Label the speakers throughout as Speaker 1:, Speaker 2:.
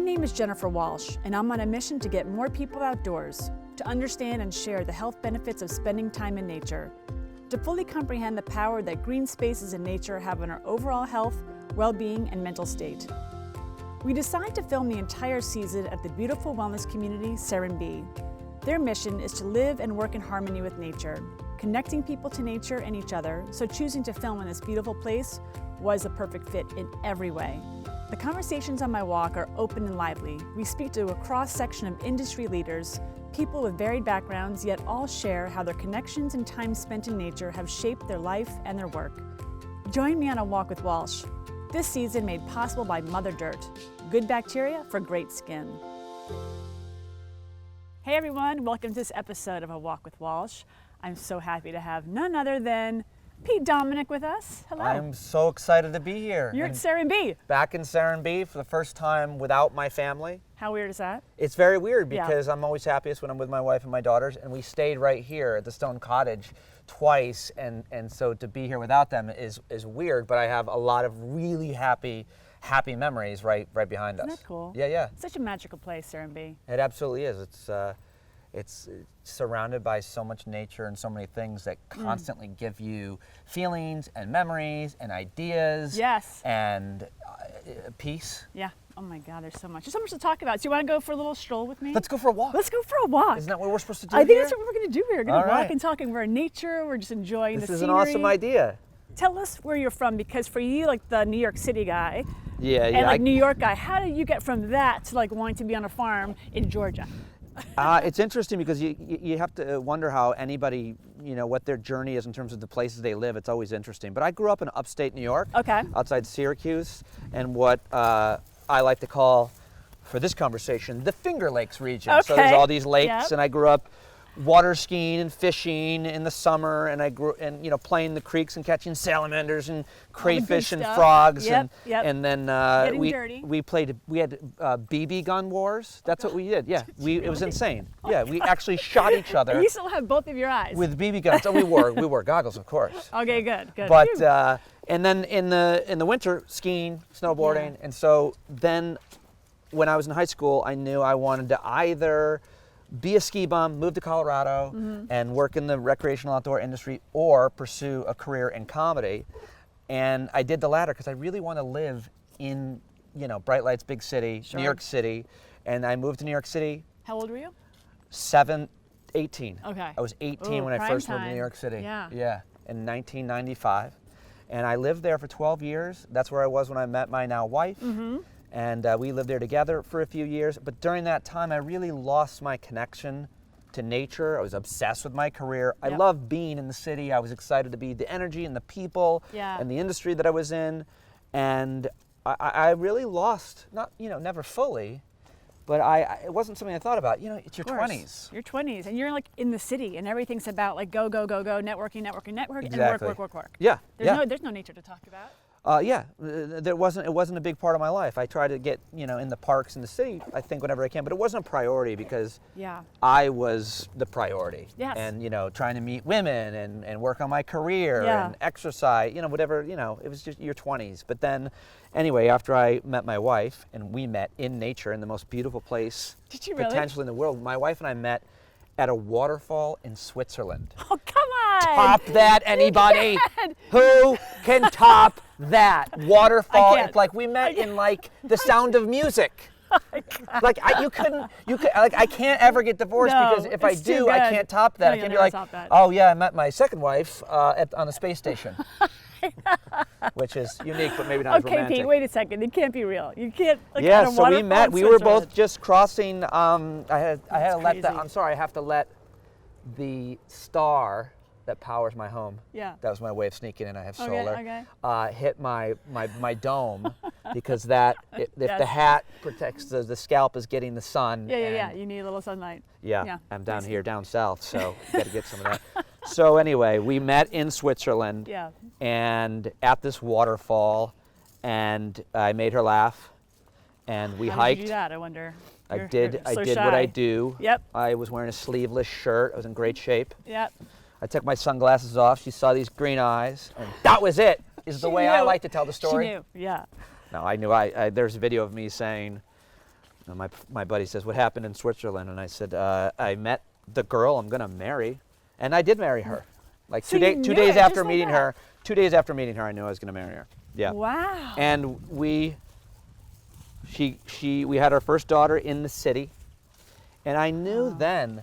Speaker 1: name is Jennifer Walsh, and I'm on a mission to get more people outdoors, to understand and share the health benefits of spending time in nature, to fully comprehend the power that green spaces in nature have on our overall health, well-being, and mental state. We decided to film the entire season at the beautiful wellness community, Serenbe. Their mission is to live and work in harmony with nature, connecting people to nature and each other, so choosing to film in this beautiful place was a perfect fit in every way. The conversations on my walk are open and lively. We speak to a cross-section of industry leaders, people with varied backgrounds, yet all share how their connections and time spent in nature have shaped their life and their work. Join me on a walk with Walsh. This season made possible by Mother Dirt, good bacteria for great skin. Hey everyone, welcome to this episode of A Walk with Walsh. I'm so happy to have none other than Pete Dominick with us. Hello.
Speaker 2: I'm so excited to be here.
Speaker 1: You're at Serenbe.
Speaker 2: Back in Serenbe for the first time without my family.
Speaker 1: How weird is that?
Speaker 2: It's very weird because I'm always happiest when I'm with my wife and my daughters, and we stayed right here at the Stone Cottage twice, and so to be here without them is weird, but I have a lot of really happy memories right behind us.
Speaker 1: Isn't that cool?
Speaker 2: Yeah.
Speaker 1: Such a magical place, Serenbe.
Speaker 2: It absolutely is. It's surrounded by so much nature and so many things that constantly give you feelings and memories and ideas.
Speaker 1: Yes.
Speaker 2: And peace.
Speaker 1: Yeah. Oh my God, there's so much. There's so much to talk about. So you want to go for a little stroll with me?
Speaker 2: Let's go for a walk.
Speaker 1: Let's go for a walk.
Speaker 2: Isn't that what we're supposed to do
Speaker 1: I think
Speaker 2: here?
Speaker 1: that's what we're going to do here. We're going to
Speaker 2: All
Speaker 1: walk
Speaker 2: right.
Speaker 1: and talk, and we're in nature. We're just enjoying the
Speaker 2: This
Speaker 1: scenery.
Speaker 2: is an awesome idea.
Speaker 1: Tell us where you're from, because for you, like the New York City guy,
Speaker 2: and
Speaker 1: like New York guy, how did you get from that to like wanting to be on a farm in Georgia?
Speaker 2: It's interesting because you have to wonder how anybody, what their journey is in terms of the places they live. It's always interesting. But I grew up in upstate New York, outside Syracuse, and what I like to call, for this conversation, the Finger Lakes region. So there's all these lakes, and I grew up water skiing and fishing in the summer, and I grew playing the creeks and catching salamanders and crayfish and frogs, and then we had BB gun wars. That's what we did. Yeah, it was insane. Yeah, we actually shot each other.
Speaker 1: You still have both of your eyes
Speaker 2: with BB guns. Oh, we wore goggles, of course.
Speaker 1: Okay, good.
Speaker 2: But and then in the winter, skiing, snowboarding, and so then when I was in high school, I knew I wanted to either be a ski bum, move to Colorado, and work in the recreational outdoor industry, or pursue a career in comedy. And I did the latter because I really want to live in, bright lights, big city, New York City. And I moved to New York City.
Speaker 1: How old were you?
Speaker 2: 18. Okay. I was 18 when I first moved to New York City.
Speaker 1: Yeah,
Speaker 2: in 1995. And I lived there for 12 years. That's where I was when I met my now wife. And we lived there together for a few years. But during that time, I really lost my connection to nature. I was obsessed with my career. I loved being in the city. I was excited to be the energy and the people and the industry that I was in. And I really lost, never fully, but it wasn't something I thought about. It's your 20s.
Speaker 1: Your 20s, and you're like in the city, and everything's about like go, networking,
Speaker 2: exactly.
Speaker 1: and work.
Speaker 2: Yeah.
Speaker 1: There's no nature to talk about.
Speaker 2: It wasn't a big part of my life. I try to get, in the parks in the city, I think, whenever I can, but it wasn't a priority because I was the priority.
Speaker 1: Yes.
Speaker 2: And, trying to meet women and work on my career and exercise, whatever, it was just your 20s. But then, anyway, after I met my wife, and we met in nature in the most beautiful place potentially in the world, my wife and I met at a waterfall in Switzerland.
Speaker 1: Oh, come on!
Speaker 2: Top that, anybody? Who can top that waterfall? It's like we met in like The Sound of Music. Like you could I can't ever get divorced because if I do, I can't top that. I can't be like, oh yeah, I met my second wife on the space station. Which is unique, but maybe not as romantic.
Speaker 1: Okay, Pete, wait a second. It can't be real. You can't.
Speaker 2: So we met. We were both just crossing. I have to let the star that powers my home. Yeah. That was my way of sneaking in. I have solar. Hit my dome because if the hat protects the scalp is getting the sun.
Speaker 1: Yeah. You need a little sunlight.
Speaker 2: Yeah. I'm down here down south, so got to get some of that. So anyway, we met in Switzerland and at this waterfall, and I made her laugh, and we hiked.
Speaker 1: How did you do that, I wonder?
Speaker 2: I did what I do. Yep. I was wearing a sleeveless shirt. I was in great shape.
Speaker 1: Yep.
Speaker 2: I took my sunglasses off. She saw these green eyes, and that was it. Is the way I like to tell the story.
Speaker 1: She knew. Yeah.
Speaker 2: No, I knew. There's a video of me saying, And my buddy says, what happened in Switzerland? And I said, I met the girl I'm going to marry. And I did marry her. Like
Speaker 1: so
Speaker 2: 2 days after meeting her, 2 days after meeting her, I knew I was going to marry her. Yeah.
Speaker 1: Wow.
Speaker 2: And we had our first daughter in the city. And I knew then,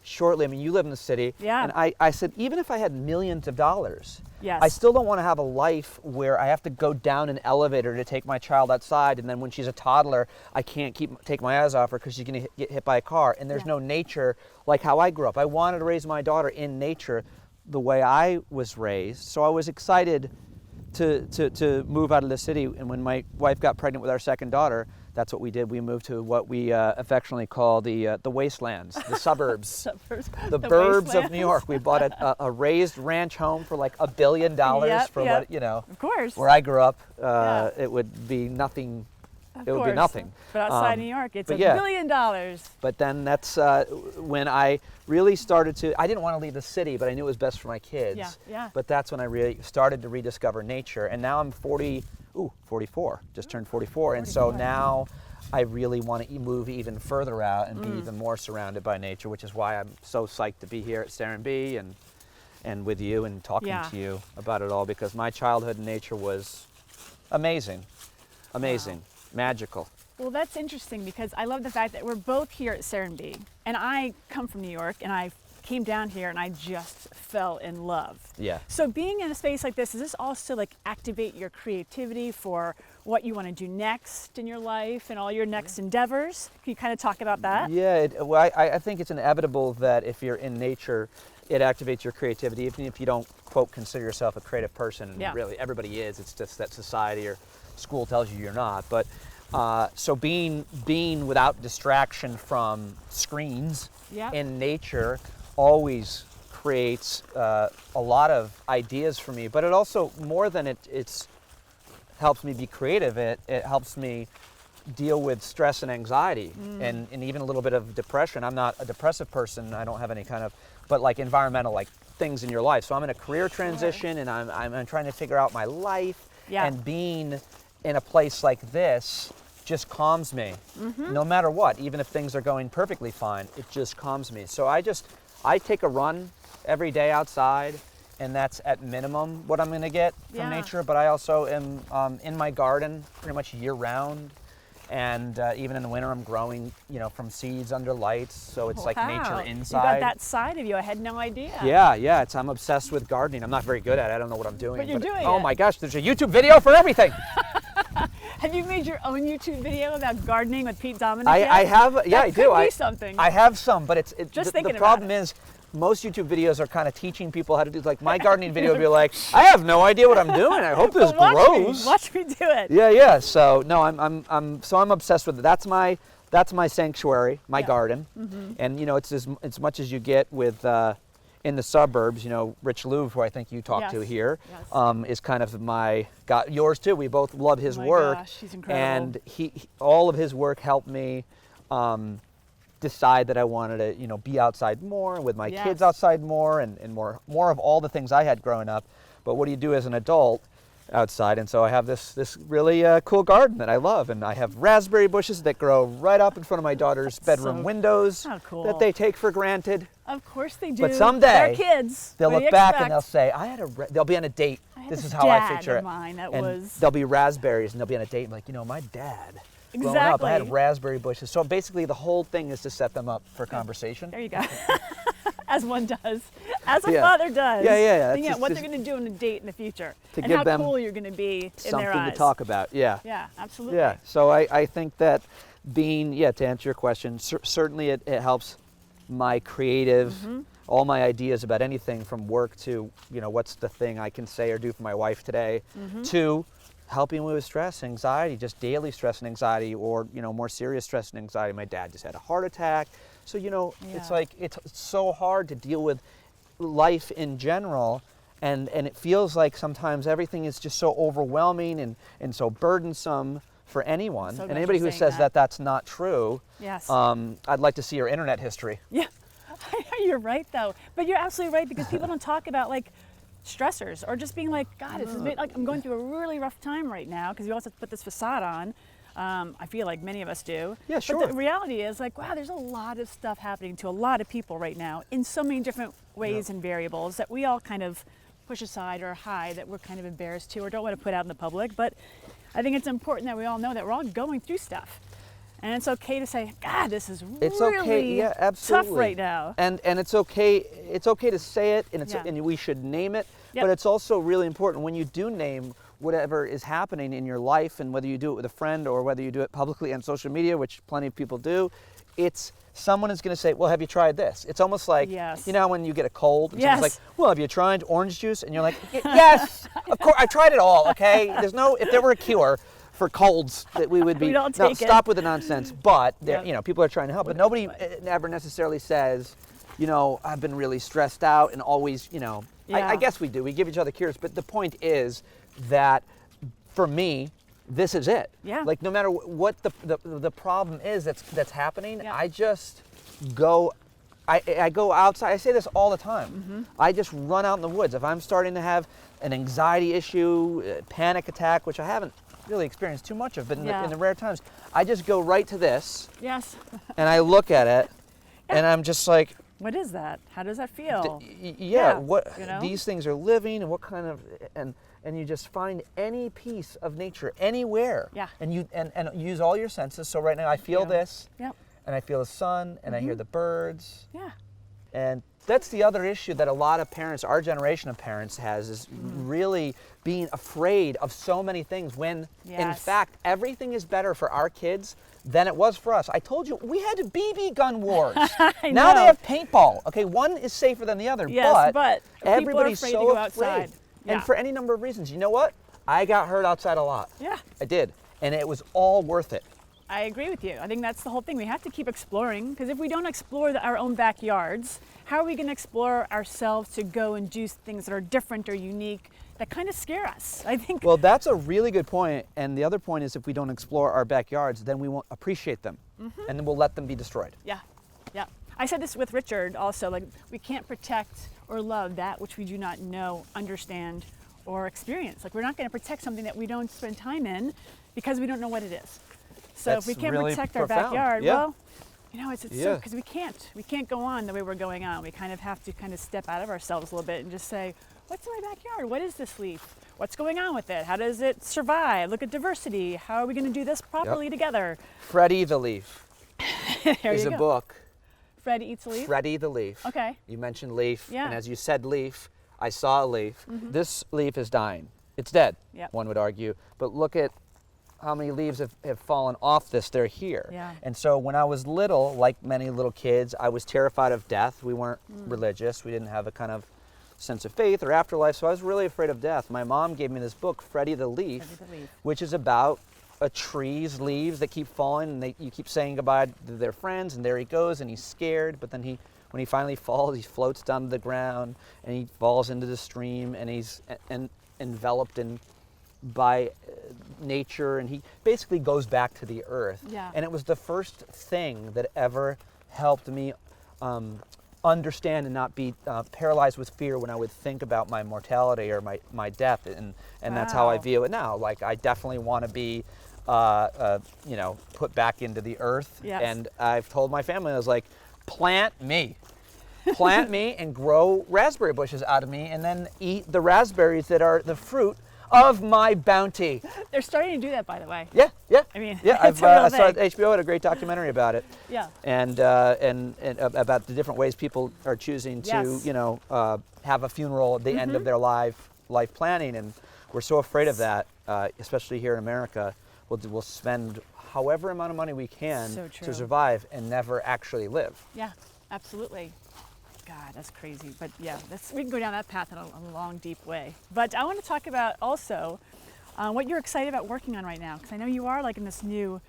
Speaker 2: shortly, I mean, you live in the city.
Speaker 1: Yeah.
Speaker 2: And I said, even if I had millions of dollars,
Speaker 1: yes.
Speaker 2: I still don't want to have a life where I have to go down an elevator to take my child outside, and then when she's a toddler, I can't take my eyes off her because she's going to get hit by a car, and there's no nature like how I grew up. I wanted to raise my daughter in nature the way I was raised, so I was excited to move out of the city. And when my wife got pregnant with our second daughter, that's what we did. We moved to what we affectionately call the wastelands, the suburbs, the burbs of New York. We bought a raised ranch home for like $1 billion for what, you know.
Speaker 1: Of course.
Speaker 2: Where I grew up, it would be nothing. It would be nothing.
Speaker 1: But outside New York, it's $1 billion.
Speaker 2: But then that's when I really started to, I didn't want to leave the city, but I knew it was best for my kids.
Speaker 1: Yeah, yeah.
Speaker 2: But that's when I really started to rediscover nature. And now I'm 44, just turned 44. And so now I really want to move even further out and be even more surrounded by nature, which is why I'm so psyched to be here at Serenbe and with you and talking to you about it all, because my childhood in nature was amazing, magical.
Speaker 1: Well, that's interesting because I love the fact that we're both here at Serenbe, and I come from New York, and I came down here and I just fell in love.
Speaker 2: Yeah.
Speaker 1: So being in a space like this, does this also like activate your creativity for what you want to do next in your life and all your next endeavors? Can you kind of talk about that?
Speaker 2: Yeah, well, I think it's inevitable that if you're in nature, it activates your creativity, even if you don't, quote, consider yourself a creative person. And really, everybody is. It's just that society or school tells you you're not. But so being without distraction from screens in nature always creates a lot of ideas for me. But it also, more than it's helps me be creative, it helps me deal with stress and anxiety and even a little bit of depression. I'm not a depressive person. I don't have any kind of, but like environmental like things in your life. So I'm in a career transition and I'm trying to figure out my life, and being in a place like this just calms me, no matter what. Even if things are going perfectly fine, it just calms me. So I take a run every day outside, and that's at minimum what I'm going to get from nature. But I also am in my garden pretty much year round, and even in the winter I'm growing, from seeds under lights. So it's like nature inside.
Speaker 1: You got that side of you. I had no idea.
Speaker 2: Yeah. I'm obsessed with gardening. I'm not very good at it. I don't know what I'm doing.
Speaker 1: But you're doing it.
Speaker 2: Oh my gosh, there's a YouTube video for everything.
Speaker 1: Have you made your own YouTube video about gardening with Pete Dominick?
Speaker 2: I have. Yeah, I do.
Speaker 1: Could be something.
Speaker 2: I have some, but it's
Speaker 1: just
Speaker 2: the problem is most YouTube videos are kind of teaching people how to do. Like my gardening video would be like, I have no idea what I'm doing. I hope this grows.
Speaker 1: Watch me do it.
Speaker 2: Yeah. So no, I'm obsessed with it. That's my sanctuary, my garden, and it's as much as you get with. In the suburbs, Rich Louv, who I think you talked to here, is kind of my God. Yours too. We both love his work.
Speaker 1: Gosh, he's incredible.
Speaker 2: And he all of his work helped me decide that I wanted to, be outside more with my kids outside more and more of all the things I had growing up. But what do you do as an adult outside? And so I have this really cool garden that I love, and I have raspberry bushes that grow right up in front of my daughter's bedroom windows that they take for granted.
Speaker 1: Of course they do.
Speaker 2: But someday
Speaker 1: they're kids.
Speaker 2: They'll look back and they'll say, they'll be on a date. This is how I picture it. And there'll be raspberries, and they'll be on a date like, my dad. Growing up, I had raspberry bushes. So basically the whole thing is to set them up for conversation.
Speaker 1: There you go. As one does. As a father does.
Speaker 2: Yeah.
Speaker 1: Thinking out what they're going to do on a date in the future.
Speaker 2: To
Speaker 1: and
Speaker 2: give
Speaker 1: how
Speaker 2: them
Speaker 1: cool you're going to be in their eyes.
Speaker 2: Something to talk about. Yeah.
Speaker 1: Yeah, absolutely.
Speaker 2: Yeah. So I think that being, to answer your question, certainly it helps my creative, all my ideas about anything from work to, what's the thing I can say or do for my wife today, to helping me with stress, anxiety, just daily stress and anxiety, or, more serious stress and anxiety. My dad just had a heart attack. So, it's like, it's so hard to deal with life in general. And it feels like sometimes everything is just so overwhelming and so burdensome for anyone.
Speaker 1: So
Speaker 2: and anybody who says that that's not true, I'd like to see your internet history.
Speaker 1: Yeah, you're right though. But you're absolutely right, because people don't talk about like stressors or just being like, God, this has been like, I'm going through a really rough time right now, because you also have to put this facade on. I feel like many of us do.
Speaker 2: Yeah, sure.
Speaker 1: But the reality is like, wow, there's a lot of stuff happening to a lot of people right now in so many different ways and variables that we all kind of push aside or hide, that we're kind of embarrassed to or don't want to put out in the public. But I think it's important that we all know that we're all going through stuff. And it's okay to say, God, this is really tough right now.
Speaker 2: And it's okay to say it, and and we should name it. Yep. But it's also really important when you do name whatever is happening in your life, and whether you do it with a friend or whether you do it publicly on social media, which plenty of people do, it's someone is going to say, well, have you tried this? It's almost like, you know, when you get a cold, and someone's like, well, have you tried orange juice? And you're like, yes, of course, I tried it all, okay? If there were a cure for colds, that we would be, stop with the nonsense. But, you know, people are trying to help, but nobody ever necessarily says, you know, I've been really stressed out and always, you know, I guess we do. We give each other cures, but the point is that for me, this is it.
Speaker 1: Yeah.
Speaker 2: Like no matter what the problem is that's happening, I just go. I go outside. I say this all the time. Mm-hmm. I just run out in the woods. If I'm starting to have an anxiety issue, a panic attack, which I haven't really experienced too much of, but in the rare times, I just go right to this.
Speaker 1: Yes.
Speaker 2: And I look at it, and I'm just like,
Speaker 1: what is that? How does that feel?
Speaker 2: What you know? These things are living, and what kind of and you just find any piece of nature anywhere. Yeah. And you and use all your senses. So right now I feel this. Yep. And I feel the sun, and I hear the birds. Yeah. And that's the other issue that a lot of parents, our generation of parents, has, is really being afraid of so many things when, in fact, everything is better for our kids than it was for us. I told you, we had BB gun wars. Now they have paintball. Okay, one is safer than the other, but everybody's
Speaker 1: afraid
Speaker 2: so
Speaker 1: to go outside.
Speaker 2: And for any number of reasons. You know what? I got hurt outside a lot. Yeah. I did. And it was all worth it.
Speaker 1: I agree with you. I think that's the whole thing. We have to keep exploring, because if we don't explore our own backyards, how are we going to explore ourselves to go and do things that are different or unique that kind of scare us? I think.
Speaker 2: Well, that's a really good point. And the other point is, if we don't explore our backyards, then we won't appreciate them, and then we'll let them be destroyed.
Speaker 1: Yeah, yeah. I said this with Richard also. Like, we can't protect or love that which we do not know, understand, or experience. Like, we're not going to protect something that we don't spend time in because we don't know what it is. So if we can't protect our backyard, well, you know, it's so, because we can't go on the way we're going on. We kind of have to kind of step out of ourselves a little bit and just say, what's in my backyard? What is this leaf? What's going on with it? How does it survive? Look at diversity. How are we going to do this properly together?
Speaker 2: Freddie the Leaf is a book.
Speaker 1: Freddie eats a leaf?
Speaker 2: Freddie the Leaf.
Speaker 1: Okay.
Speaker 2: You mentioned leaf, and as you said leaf, I saw a leaf. This leaf is dying. It's dead, one would argue, but look at how many leaves have fallen off this. They're here. Yeah. And so when I was little, like many little kids, I was terrified of death. We weren't religious. We didn't have a kind of sense of faith or afterlife, so I was really afraid of death. My mom gave me this book, Freddie the Leaf, which is about a tree's leaves that keep falling, and you keep saying goodbye to their friends, and there he goes, and he's scared, but then when he finally falls, he floats down to the ground, and he falls into the stream, and he's enveloped by nature, and he basically goes back to the earth. Yeah. And it was the first thing that ever helped me understand and not be paralyzed with fear when I would think about my mortality or my death, and that's how I view it now. Like, I definitely want to be you know, put back into the earth. Yes. And I've told my family, I was like, plant me and grow raspberry bushes out of me, and then eat the raspberries that are the fruit of my bounty.
Speaker 1: They're starting to do that, by the way.
Speaker 2: Yeah.
Speaker 1: I mean,
Speaker 2: I saw HBO had a great documentary about it.
Speaker 1: Yeah.
Speaker 2: And about the different ways people are choosing to, you know, have a funeral at the end of their life planning, and we're so afraid of that, especially here in America. We'll spend however amount of money we can to survive and never actually live.
Speaker 1: Yeah, absolutely. God, that's crazy. But yeah, we can go down that path in a long, deep way. But I want to talk about also what you're excited about working on right now, because I know you are like in this new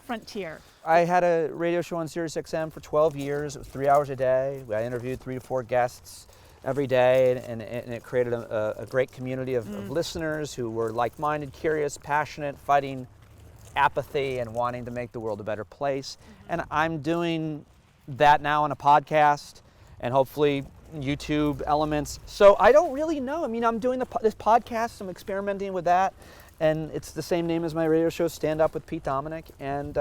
Speaker 1: frontier.
Speaker 2: I had a radio show on Sirius XM for 12 years. It was 3 hours a day. I interviewed 3 to 4 guests every day, and it created a great community of listeners who were like-minded, curious, passionate, fighting apathy and wanting to make the world a better place. And I'm doing that now on a podcast, and hopefully YouTube elements. So I don't really know. I mean, I'm doing this podcast, I'm experimenting with that, and it's the same name as my radio show, Stand Up with Pete Dominick, and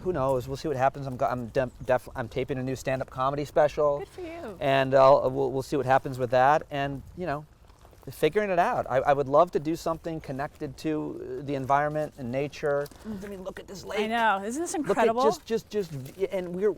Speaker 2: who knows? We'll see what happens. I'm taping a new stand-up comedy special.
Speaker 1: Good for you.
Speaker 2: And we'll see what happens with that, and figuring it out. I would love to do something connected to the environment and nature. I mean, look at this lake.
Speaker 1: I know. Isn't this incredible?
Speaker 2: Look at and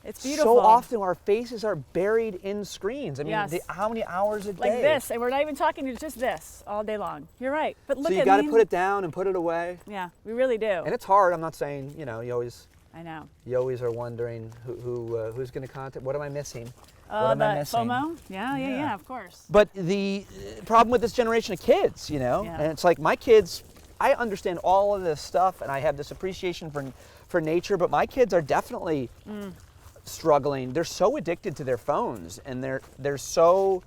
Speaker 1: it's beautiful.
Speaker 2: So often our faces are buried in screens. I mean,
Speaker 1: yes.
Speaker 2: How many hours a day?
Speaker 1: Like this, and we're not even talking to just this all day long. You're right. But look,
Speaker 2: so you got to put it down and put it away.
Speaker 1: Yeah, we really do.
Speaker 2: And it's hard. I'm not saying, you always.
Speaker 1: I know.
Speaker 2: You always are wondering who's going to contact. What am I missing?
Speaker 1: What am I missing? FOMO? Yeah, of course.
Speaker 2: But the problem with this generation of kids, and it's like my kids, I understand all of this stuff, and I have this appreciation for nature, but my kids are definitely struggling. They're so addicted to their phones, and they're so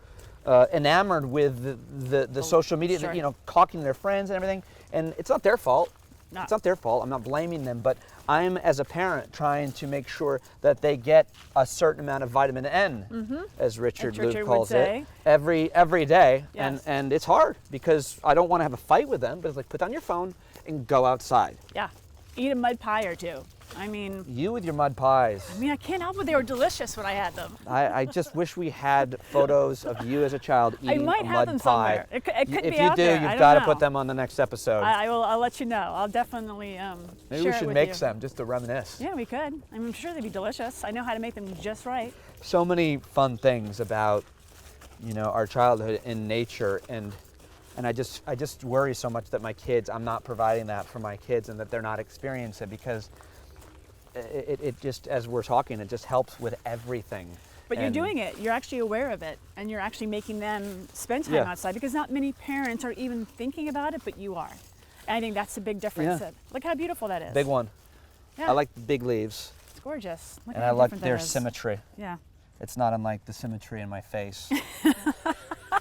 Speaker 2: enamored with the social media,
Speaker 1: sure.
Speaker 2: Talking to their friends and everything. And it's not their fault.
Speaker 1: No.
Speaker 2: It's not their fault. I'm not blaming them, but I'm, as a parent, trying to make sure that they get a certain amount of vitamin N, as Richard Luke calls it, every day.
Speaker 1: Yes.
Speaker 2: And it's hard because I don't want to have a fight with them, but it's like, put down your phone and go outside.
Speaker 1: Yeah. Eat a mud pie or two. I mean,
Speaker 2: you with your mud pies.
Speaker 1: I mean, I can't help it. They were delicious when I had them.
Speaker 2: I just wish we had photos of you as a child eating a mud pie.
Speaker 1: I might have them somewhere. It could be out there.
Speaker 2: If you do, you've got to put them on the next episode.
Speaker 1: I'll let you know. I'll definitely
Speaker 2: Maybe we should make some just to reminisce.
Speaker 1: Yeah, we could. I'm sure they'd be delicious. I know how to make them just right.
Speaker 2: So many fun things about, our childhood in nature, and I just worry so much that I'm not providing that for my kids, and that they're not experiencing it, because it just, as we're talking, it just helps with everything.
Speaker 1: But you're doing it. You're actually aware of it, and you're actually making them spend time outside, because not many parents are even thinking about it, but you are. And I think that's a big difference.
Speaker 2: Yeah.
Speaker 1: Look how beautiful that is.
Speaker 2: Big one.
Speaker 1: Yeah.
Speaker 2: I like the big leaves.
Speaker 1: It's gorgeous. Look
Speaker 2: and I like their symmetry.
Speaker 1: Yeah.
Speaker 2: It's not unlike the symmetry in my face.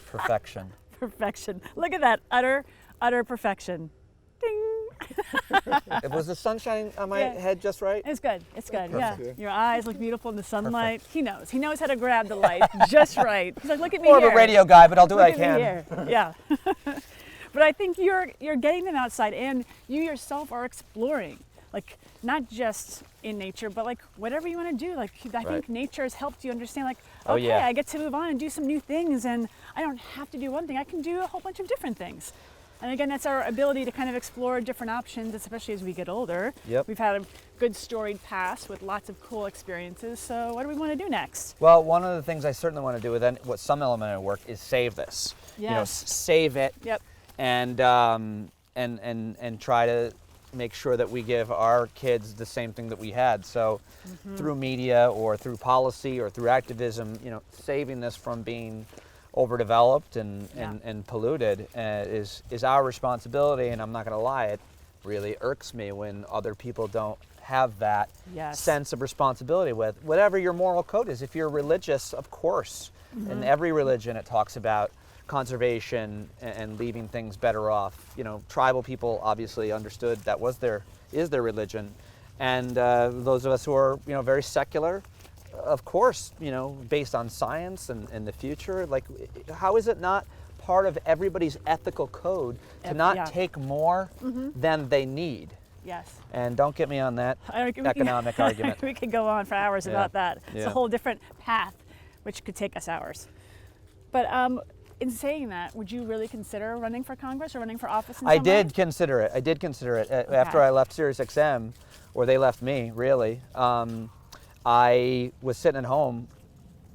Speaker 2: Perfection.
Speaker 1: Perfection. Look at that. Utter perfection. Ding.
Speaker 2: Was the sun shining on my head just right?
Speaker 1: It's good. It's good.
Speaker 2: Perfect.
Speaker 1: Yeah. Your eyes look beautiful in the sunlight. Perfect. He knows how to grab the light just right. He's like, look at me
Speaker 2: More
Speaker 1: here.
Speaker 2: of a radio guy, but I'll do what I can.
Speaker 1: Here. Yeah. But I think you're getting them outside, and you yourself are exploring, like not just in nature, but like whatever you want to do. Like I think nature has helped you understand, like, okay, I get to move on and do some new things, and I don't have to do one thing. I can do a whole bunch of different things. And again, that's our ability to kind of explore different options, especially as we get older.
Speaker 2: Yep.
Speaker 1: We've had a good storied past with lots of cool experiences. So what do we want to do next?
Speaker 2: Well, one of the things I certainly want to do with what some element of work is save this.
Speaker 1: Yes.
Speaker 2: Save it.
Speaker 1: Yep.
Speaker 2: And try to make sure that we give our kids the same thing that we had. So through media or through policy or through activism, saving this from being overdeveloped and polluted is our responsibility. And I'm not going to lie, it really irks me when other people don't have that sense of responsibility with whatever your moral code is. If you're religious, of course, in every religion it talks about conservation and leaving things better off. Tribal people obviously understood that is their religion, and those of us who are very secular, of course, based on science and the future. Like, how is it not part of everybody's ethical code to not take more than they need?
Speaker 1: Yes.
Speaker 2: And don't get me on that economic argument.
Speaker 1: We could go on for hours about that. It's a whole different path, which could take us hours. But in saying that, would you really consider running for Congress or running for office in some way?
Speaker 2: I did consider it. After I left SiriusXM, or they left me, really. I was sitting at home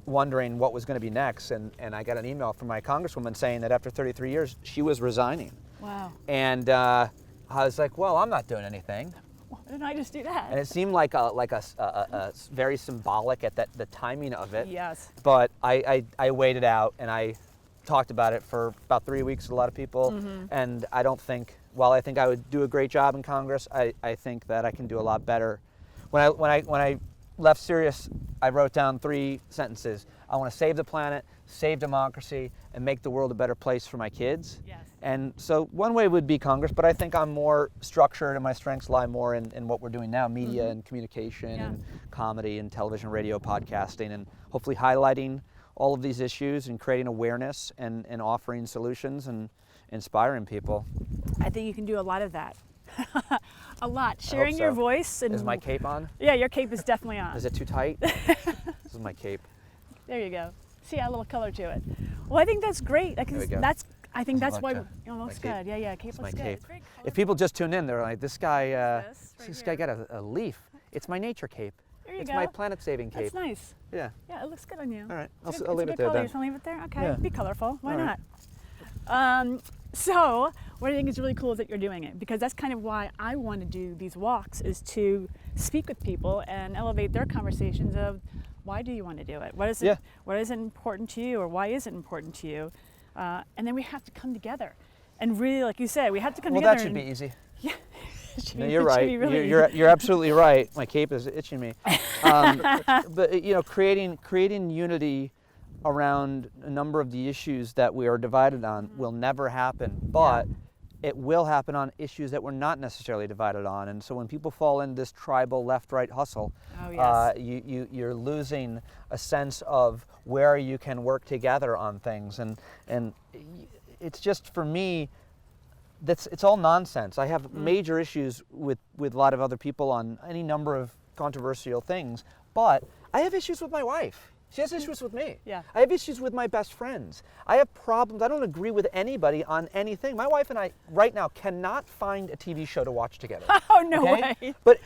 Speaker 2: wondering what was going to be next, and I got an email from my congresswoman saying that after 33 years, she was resigning.
Speaker 1: Wow.
Speaker 2: And I was like, well, I'm not doing anything.
Speaker 1: Why didn't I just do that?
Speaker 2: And it seemed like a very symbolic at the timing of it.
Speaker 1: Yes.
Speaker 2: But I waited out, and I talked about it for about 3 weeks with a lot of people, and I don't think, while I think I would do a great job in Congress, I think that I can do a lot better. When I left Sirius, I wrote down 3 sentences. I want to save the planet, save democracy, and make the world a better place for my kids.
Speaker 1: Yes.
Speaker 2: And so one way would be Congress, but I think I'm more structured, and my strengths lie more in what we're doing now, media and communication and comedy and television, radio, podcasting, and hopefully highlighting all of these issues and creating awareness and offering solutions and inspiring people.
Speaker 1: I think you can do a lot of that. A lot. Sharing your voice. And
Speaker 2: is my cape on?
Speaker 1: Yeah, your cape is definitely on.
Speaker 2: Is it too tight? This is my cape.
Speaker 1: There you go. See, a little color to it. Well, I think that's great. I think that's why it looks good. Yeah, cape looks good.
Speaker 2: Cape. If people just tune in, they're like, this guy, this guy got a leaf. It's my nature cape.
Speaker 1: There you
Speaker 2: it's
Speaker 1: go.
Speaker 2: my planet-saving cape.
Speaker 1: That's nice.
Speaker 2: Yeah.
Speaker 1: Yeah, it looks good on you.
Speaker 2: All right,
Speaker 1: I'll
Speaker 2: leave it there then.
Speaker 1: You want to leave it there? Okay,
Speaker 2: Yeah.
Speaker 1: be colorful. Why
Speaker 2: All
Speaker 1: not? So what I think is really cool is that you're doing it, because that's kind of why I want to do these walks, is to speak with people and elevate their conversations of why do you want to do it? What is it? What is important to you, or why is it important to you? And then we have to come together, and really, like you said, we have to come together.
Speaker 2: Well, that should be easy.
Speaker 1: Yeah.
Speaker 2: No, you're right. You're absolutely right. My cape is itching me. But you know, creating unity around a number of the issues that we are divided on will never happen, but it will happen on issues that we're not necessarily divided on. And so when people fall in this tribal left-right hustle, you're losing a sense of where you can work together on things. And it's just, for me, it's all nonsense. I have major issues with a lot of other people on any number of controversial things, but I have issues with my wife. She has issues with me.
Speaker 1: Yeah.
Speaker 2: I have issues with my best friends. I have problems. I don't agree with anybody on anything. My wife and I right now cannot find a TV show to watch together.
Speaker 1: Oh, no way.
Speaker 2: But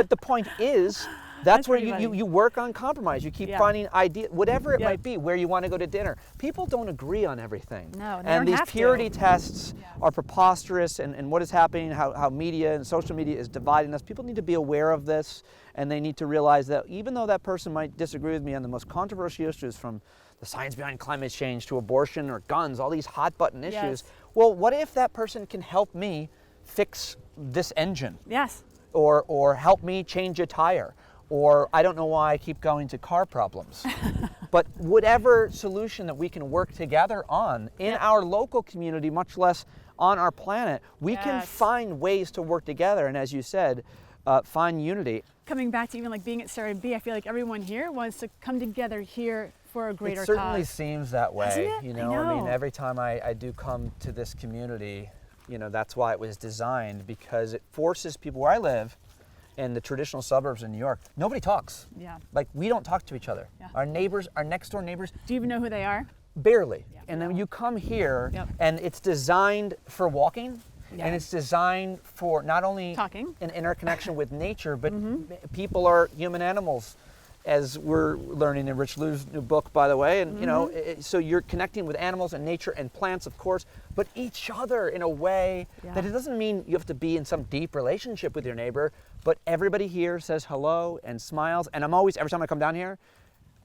Speaker 2: the point is, that's where you work on compromise. You keep finding ideas, whatever it might be, where you want to go to dinner. People don't agree on everything.
Speaker 1: No, they
Speaker 2: and
Speaker 1: don't
Speaker 2: these
Speaker 1: have
Speaker 2: purity
Speaker 1: to.
Speaker 2: tests are preposterous, and what is happening, how media and social media is dividing us. People need to be aware of this, and they need to realize that even though that person might disagree with me on the most controversial issues, from the science behind climate change to abortion or guns, all these hot button issues, well, what if that person can help me fix this engine?
Speaker 1: Yes.
Speaker 2: Or help me change a tire? Or I don't know why I keep going to car problems. But whatever solution that we can work together on in our local community, much less on our planet, we can find ways to work together. And as you said, find unity.
Speaker 1: Coming back to even like being at Serenbe, I feel like everyone here wants to come together here for a greater cause.
Speaker 2: It certainly seems that way.
Speaker 1: Doesn't it?
Speaker 2: You know, I mean, every time I do come to this community, you know, that's why it was designed, because it forces people where I live, in the traditional suburbs in New York, nobody talks.
Speaker 1: Yeah.
Speaker 2: Like, we don't talk to each other.
Speaker 1: Yeah.
Speaker 2: Our neighbors, our next door neighbors.
Speaker 1: Do you even know who they are?
Speaker 2: Barely. Yeah. And then you come here, and it's designed for walking, and it's designed for not only
Speaker 1: talking,
Speaker 2: an interconnection with nature, but people are human animals, as we're learning in Rich Lou's new book, by the way. And you know, so you're connecting with animals and nature and plants, of course, but each other in a way that it doesn't mean you have to be in some deep relationship with your neighbor, but everybody here says hello and smiles. And I'm always, every time I come down here,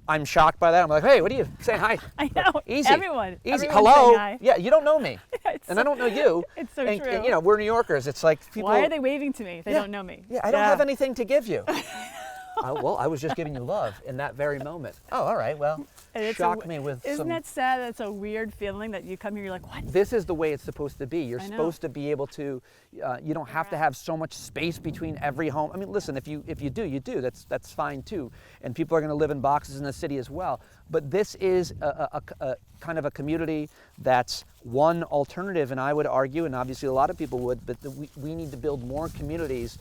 Speaker 2: I'm shocked by that. I'm like, hey, what are you saying hi?
Speaker 1: I know.
Speaker 2: Easy.
Speaker 1: Everyone.
Speaker 2: Easy.
Speaker 1: Everyone's
Speaker 2: hello.
Speaker 1: saying hi.
Speaker 2: Yeah, you don't know me. And I don't know you.
Speaker 1: It's so
Speaker 2: and,
Speaker 1: true.
Speaker 2: And, you know, we're New Yorkers. It's like people.
Speaker 1: Why are they waving to me? They don't know me.
Speaker 2: Yeah, I don't have anything to give you. Well, I was just giving you love in that very moment. Oh, all right. Well, shock me with
Speaker 1: Isn't that sad? That's a weird feeling that you come here, you're like, what?
Speaker 2: This is the way it's supposed to be. You're supposed to be able to, you don't have to have so much space between every home. I mean, listen, if you do, you do. That's fine too. And people are going to live in boxes in the city as well. But this is a kind of a community that's one alternative, and I would argue, and obviously a lot of people would, but we need to build more communities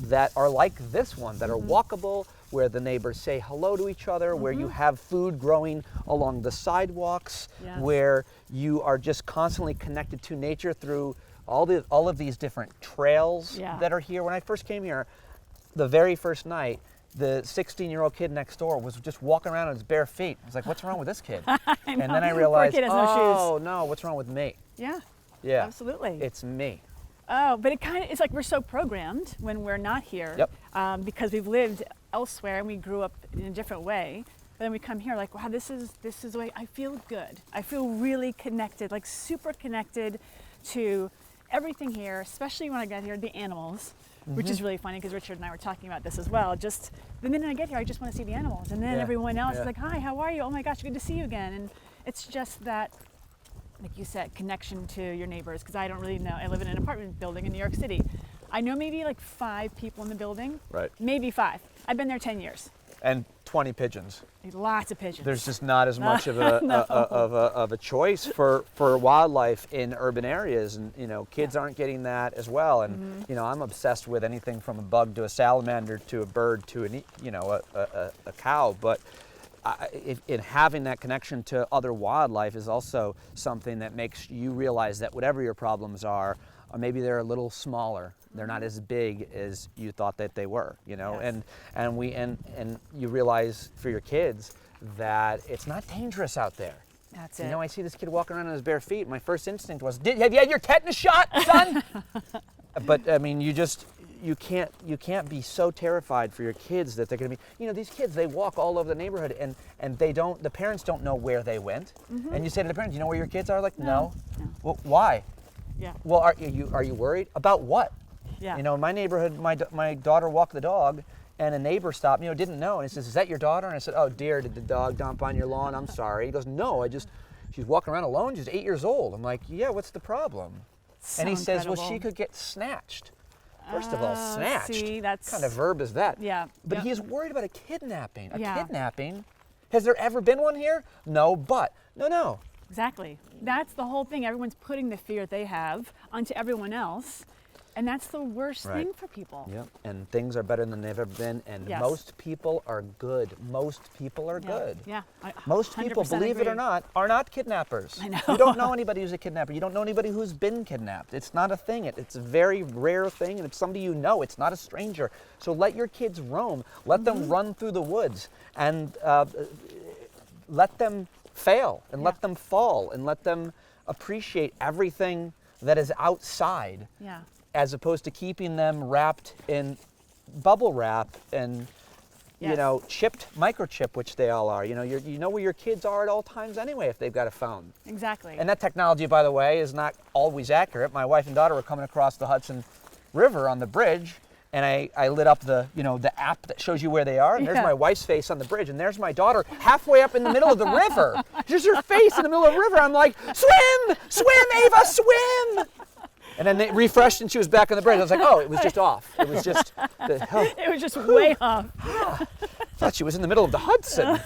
Speaker 2: that are like this one, that are walkable, where the neighbors say hello to each other, where you have food growing along the sidewalks, where you are just constantly connected to nature through all of these different trails that are here. When I first came here, the very first night, the 16-year-old kid next door was just walking around on his bare feet. I was like, what's wrong with this kid? And then I realized,
Speaker 1: Poor kid has no shoes.
Speaker 2: No, what's wrong with me?
Speaker 1: Yeah.
Speaker 2: Yeah.
Speaker 1: Absolutely.
Speaker 2: It's me.
Speaker 1: Oh, but it's like we're so programmed when we're not here, because we've lived elsewhere and we grew up in a different way. But then we come here like, wow, this is the way I feel good. I feel really connected, like super connected to everything here, especially when I got here, the animals, which is really funny because Richard and I were talking about this as well. Just the minute I get here, I just want to see the animals. And then everyone else is like, hi, how are you? Oh my gosh, good to see you again. And it's just that, like you said, connection to your neighbors, because I don't really know. I live in an apartment building in New York City. I know maybe like 5 people in the building.
Speaker 2: Right.
Speaker 1: Maybe 5. I've been there 10 years.
Speaker 2: And 20 pigeons.
Speaker 1: Lots of pigeons.
Speaker 2: There's just not as much of a choice for wildlife in urban areas, and kids aren't getting that as well. And I'm obsessed with anything from a bug to a salamander to a bird to a cow. But in having that connection to other wildlife is also something that makes you realize that whatever your problems are, or maybe they're a little smaller. They're not as big as you thought that they were,
Speaker 1: Yes.
Speaker 2: and you realize for your kids that it's not dangerous out there.
Speaker 1: That's it.
Speaker 2: I see this kid walking around on his bare feet. My first instinct was, have you had your tetanus shot, son? But I mean, you can't be so terrified for your kids that they're going to be, these kids, they walk all over the neighborhood and the parents don't know where they went. And you say to the parents, you know where your kids are? Like, no. Well, why?
Speaker 1: Yeah.
Speaker 2: Well, are you worried about what?
Speaker 1: Yeah.
Speaker 2: In my neighborhood, my daughter walked the dog, and a neighbor stopped me, didn't know, and he says, "Is that your daughter?" And I said, "Oh dear, did the dog dump on your lawn? I'm sorry." He goes, "No, she's walking around alone. She's 8 years old." I'm like, "Yeah, what's the problem?"
Speaker 1: So
Speaker 2: and he says,
Speaker 1: incredible.
Speaker 2: "Well, she could get snatched." First of all, snatched.
Speaker 1: See, that's...
Speaker 2: What kind of verb is that?
Speaker 1: Yeah.
Speaker 2: But he's worried about a kidnapping. A
Speaker 1: Yeah.
Speaker 2: kidnapping? Has there ever been one here? No, but no.
Speaker 1: Exactly. That's the whole thing. Everyone's putting the fear they have onto everyone else. And that's the worst thing for people.
Speaker 2: Yep. And things are better than they've ever been. And
Speaker 1: Yes.
Speaker 2: most people are good. Most people are good.
Speaker 1: Yeah.
Speaker 2: Most people,
Speaker 1: 100%
Speaker 2: believe it or
Speaker 1: agree.
Speaker 2: not, are not kidnappers.
Speaker 1: I know.
Speaker 2: You don't know anybody who's a kidnapper. You don't know anybody who's been kidnapped. It's not a thing. It's a very rare thing, and it's somebody you know. It's not a stranger. So let your kids roam. Let them run through the woods, and let them fail, and let them fall, and let them appreciate everything that is outside.
Speaker 1: Yeah.
Speaker 2: As opposed to keeping them wrapped in bubble wrap and, microchip, which they all are. You know where your kids are at all times anyway if they've got a phone.
Speaker 1: Exactly.
Speaker 2: And that technology, by the way, is not always accurate. My wife and daughter were coming across the Hudson River on the bridge, and I lit up the app that shows you where they are, and there's my wife's face on the bridge, and there's my daughter halfway up in the middle of the river. Just her face in the middle of the river. I'm like, swim, Ava, swim! And then they refreshed and she was back on the bridge. I was like, oh, it was just off. It was just,
Speaker 1: it was just way off.
Speaker 2: I thought she was in the middle of the Hudson.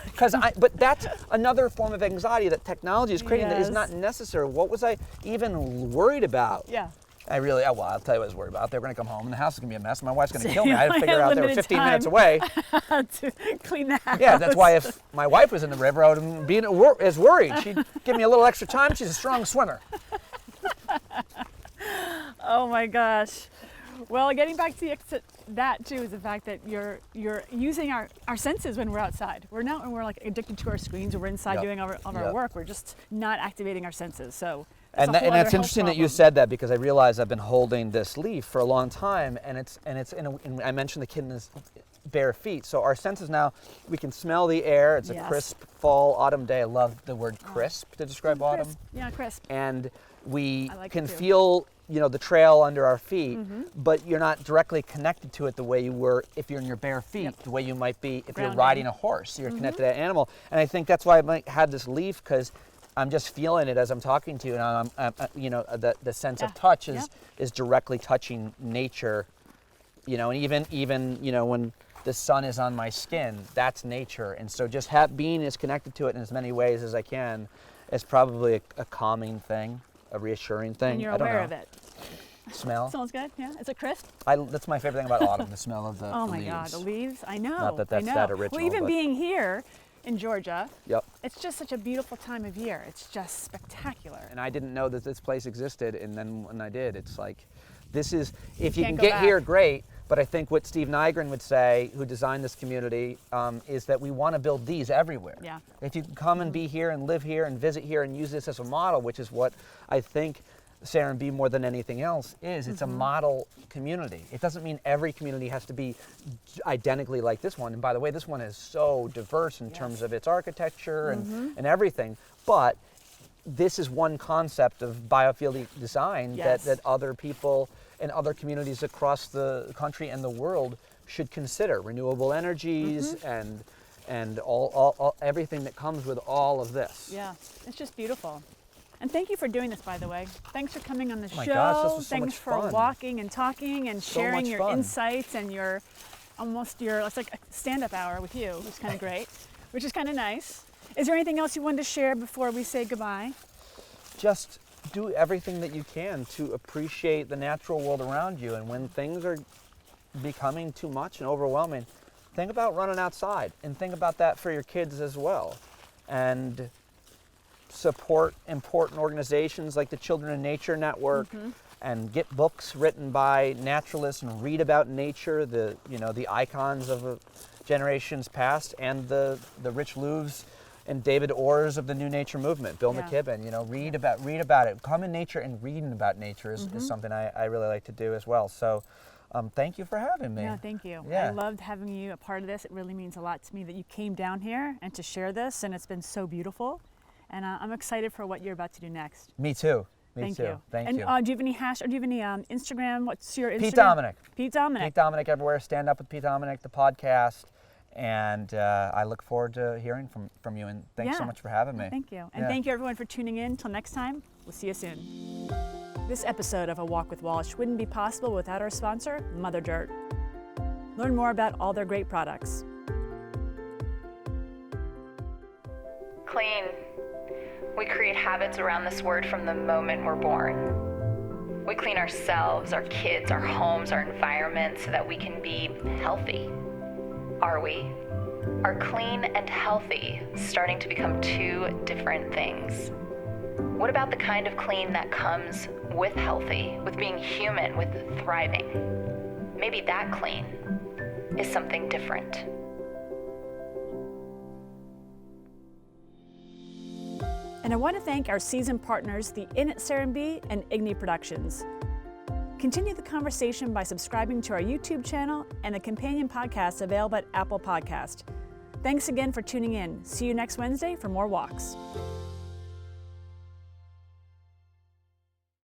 Speaker 2: But that's another form of anxiety that technology is creating that is not necessary. What was I even worried about?
Speaker 1: Yeah.
Speaker 2: I'll tell you what I was worried about. They're going to come home and the house is going to be a mess. My wife's going to kill me. I had to figure out they were 15 minutes away.
Speaker 1: To clean the house.
Speaker 2: Yeah, that's why if my wife was in the river, I would be as worried. She'd give me a little extra time. She's a strong swimmer.
Speaker 1: Oh my gosh. Well, getting back to that too is the fact that you're using our senses when we're outside. We're like addicted to our screens, or we're inside doing our work. We're just not activating our senses. So
Speaker 2: that's interesting that you said that, because I realize I've been holding this leaf for a long time, and I mentioned the kid in his bare feet. So our senses now, we can smell the air. It's a crisp fall autumn day. I love the word crisp to describe autumn.
Speaker 1: Crisp. Yeah, crisp.
Speaker 2: And we
Speaker 1: can
Speaker 2: feel the trail under our feet, but you're not directly connected to it the way you were if you're in your bare feet, the way you might be if you're riding a horse. You're connected to that animal. And I think that's why I had this leaf, because I'm just feeling it as I'm talking to you, and the sense of touch is directly touching nature, and even when the sun is on my skin, that's nature. And so just being as connected to it in as many ways as I can is probably a calming thing, a reassuring thing.
Speaker 1: And you're aware of it.
Speaker 2: Smell.
Speaker 1: Smells good. Yeah. Is it crisp?
Speaker 2: That's my favorite thing about autumn, the smell of the leaves.
Speaker 1: Oh my God, the leaves. I know.
Speaker 2: Not that that's that original.
Speaker 1: Well, even being here in Georgia,
Speaker 2: it's
Speaker 1: just such a beautiful time of year. It's just spectacular.
Speaker 2: And I didn't know that this place existed, and then when I did, it's like, if you can get here, great. But I think what Steve Nygren would say, who designed this community, is that we want to build these everywhere.
Speaker 1: Yeah.
Speaker 2: If you can come and be here and live here and visit here and use this as a model, which is what I think Serenbe more than anything else is, it's a model community. It doesn't mean every community has to be identically like this one. And by the way, this one is so diverse in terms of its architecture and everything. But this is one concept of biofield design that other people and other communities across the country and the world should consider. Renewable energies and all everything that comes with all of this.
Speaker 1: Yeah, it's just beautiful. And thank you for doing this, by the way. Thanks for coming on the show.
Speaker 2: My gosh, this was so
Speaker 1: Thanks
Speaker 2: much
Speaker 1: for
Speaker 2: fun.
Speaker 1: walking and talking and sharing your
Speaker 2: fun.
Speaker 1: insights and your it's like a stand-up hour with you, which is kind of great, which is kind of nice. Is there anything else you wanted to share before we say goodbye?
Speaker 2: Just do everything that you can to appreciate the natural world around you. And when things are becoming too much and overwhelming, think about running outside and think about that for your kids as well. And support important organizations like the Children in Nature Network, and get books written by naturalists and read about nature, the icons of generations past, and the Rich Louves and David Orrs of the New Nature Movement, Bill McKibben. Read about it. Come in nature and reading about nature is something I really like to do as well. So thank you for having me.
Speaker 1: No, thank you.
Speaker 2: Yeah.
Speaker 1: I loved having you a part of this. It really means a lot to me that you came down here and to share this, and it's been so beautiful. And I'm excited for what you're about to do next.
Speaker 2: Me too.
Speaker 1: Thank
Speaker 2: you.
Speaker 1: you.
Speaker 2: Thank
Speaker 1: and,
Speaker 2: you.
Speaker 1: Do you have any Instagram? What's your Instagram?
Speaker 2: Pete Dominick.
Speaker 1: Pete Dominick.
Speaker 2: Pete Dominick everywhere. Stand Up with Pete Dominick, the podcast. And I look forward to hearing from you. And thanks so much for having me.
Speaker 1: Thank you. And thank you everyone for tuning in. Till next time, we'll see you soon. This episode of A Walk with Walsh wouldn't be possible without our sponsor, Mother Dirt. Learn more about all their great products.
Speaker 3: Clean. We create habits around this word from the moment we're born. We clean ourselves, our kids, our homes, our environment so that we can be healthy. Are we? Are clean and healthy starting to become two different things? What about the kind of clean that comes with healthy, with being human, with thriving? Maybe that clean is something different.
Speaker 1: And I want to thank our season partners, the Inn at Serenbe and Igni Productions. Continue the conversation by subscribing to our YouTube channel and the companion podcast available at Apple Podcast. Thanks again for tuning in. See you next Wednesday for more walks.